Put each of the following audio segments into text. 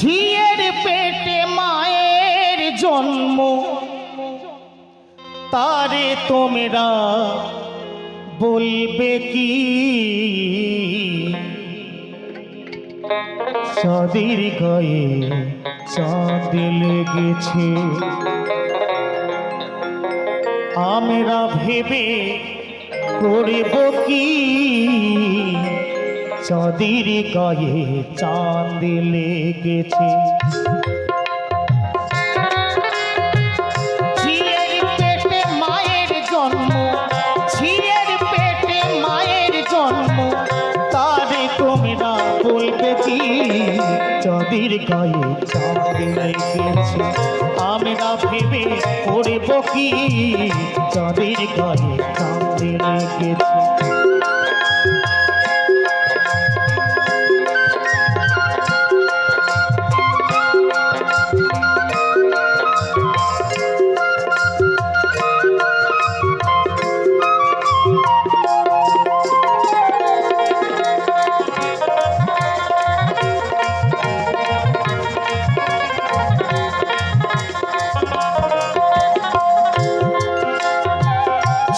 ঝিয়ের পেটে মায়ের জন্ম, তারে তোমরা বলবে কি? চাঁদের গায়ে চাঁদ লেগেছে, আমরা ভেবে করব কি? চাঁদের গায়ে চাঁদ লেগেছে। ঝিয়ের পেটে মায়ের জন্ম, ঝিয়ের পেটে মায়ের জন্ম, তারে তোমরা বলবে কি? চাঁদের গায়ে চাঁদ লেগেছে, আমরা ভেবে করব কি? চাঁদের গায়ে চাঁদ লেগেছে।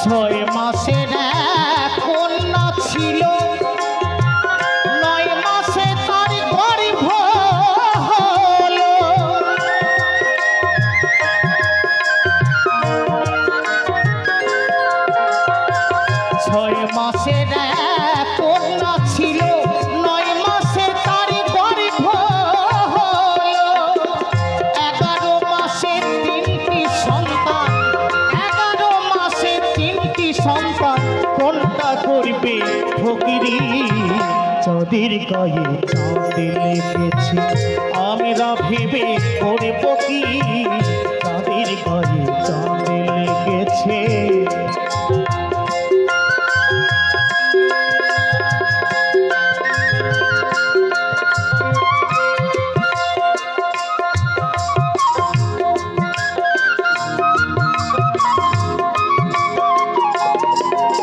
ছয় মাসের এক কন্যা ছিল, 9 মাসে তার গর্ভ হলো। 6 মাসের এক কন্যা ছিল, 9 মাসে তার গর্ভ হলো। 11 মাসে 3টি সন্তান, 11 মাসে 3টি সন্তান, কোনটা করবে ফকিরি? চাঁদের গায়ে চাঁদ লেগেছে, আমরা ভেবে করব কি? চাঁদের গায়ে চাঁদ লেগেছে।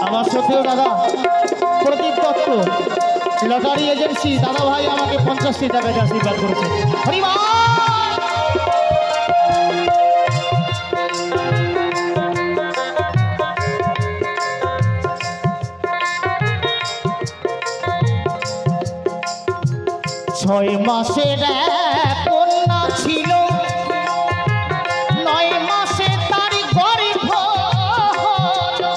আমার শ্রদ্ধেয় দাদা প্রদীপ দত্ত, লটারি এজেন্সি দাদা ভাই আমাকে 50টি টাকা আশীর্বাদ করেছে। হরিবল। 6 মাসের এক কন্যা ছিল, 9 মাসে তার গর্ভ হলো।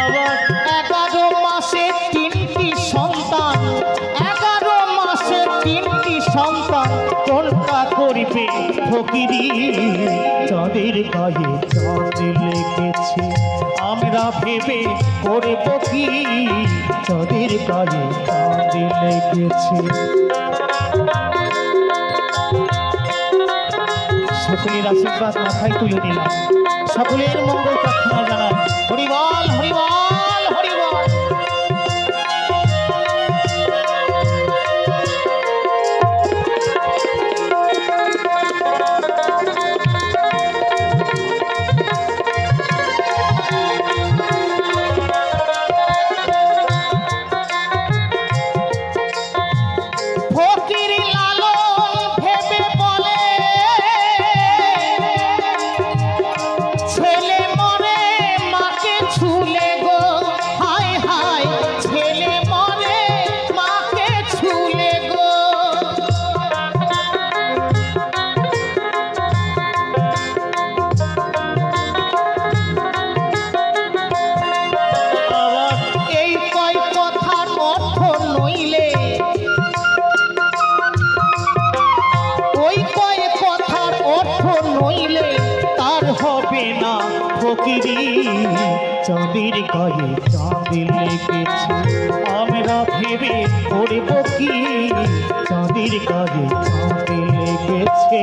আবার 11 মাসে 3টি সন্তান, 11 মাসে 3টি সন্তান, কোনটা করবে ফকিরি? চাঁদের গায়ে চাঁদ লেগেছে, আমরা ভেবে করব কি? চাঁদের গায়ে চাঁদ লেগেছে। সকলের আশীর্বাদ মাথায় তুলে নিলাম, সকলের মঙ্গল প্রার্থনা জানাই। হরিবল হরিবল হরিবল। ফকির লালন ভেবে বলে, ছেলে মরে মাকে ছুলে গো, হায় হায়, ছেলে মরে মাকে ছুলে গো। আবার এই কয় কথার অর্থ নইলে, ওই কয় কথার অর্থ নইলে তার হবে না ফকিরি। চাঁদের গায়ে চাঁদ লেগেছে, আমরা ভেবে করব কি? চাঁদের গায়ে চাঁদ লেগেছে।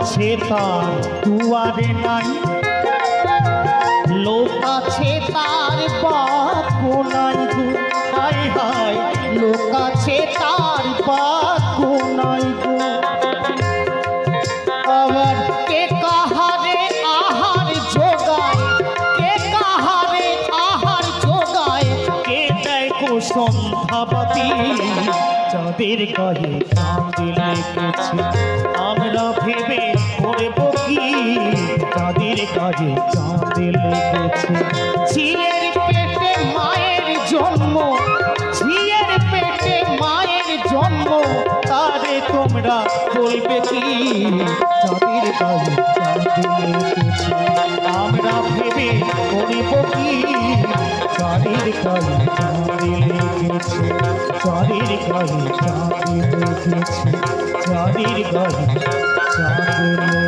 আছে তার দুয়ারে নাই, লোক আছে তার বাক্য নাই গো, হায় হায় লোক আছে তার বাক্য নাই গো। আবার কে কাহারে আহার জোগায়, কে কাহারে আহার জোগায়, কে দেয় গো সন্ধ্যাবাতি, চাঁদের গায়ে চাঁদ লেগেছে আমরা ভেবে করব কি, চাঁদের গায়ে চাঁদ লেগেছে। ঝিয়ের পেটে মায়ের জন্ম, ঝিয়ের পেটে মায়ের জন্ম, তারে তোমরা বলবে কি, চাঁদের গায়ে চাঁদ লেগেছে আমরা ভেবে করব কি, চাঁদের গায়ে চাঁদ লেগেছে, চাঁদের গায়ে চাঁদ লেগেছে, চাঁদের গায়ে চাঁদ লেগেছে।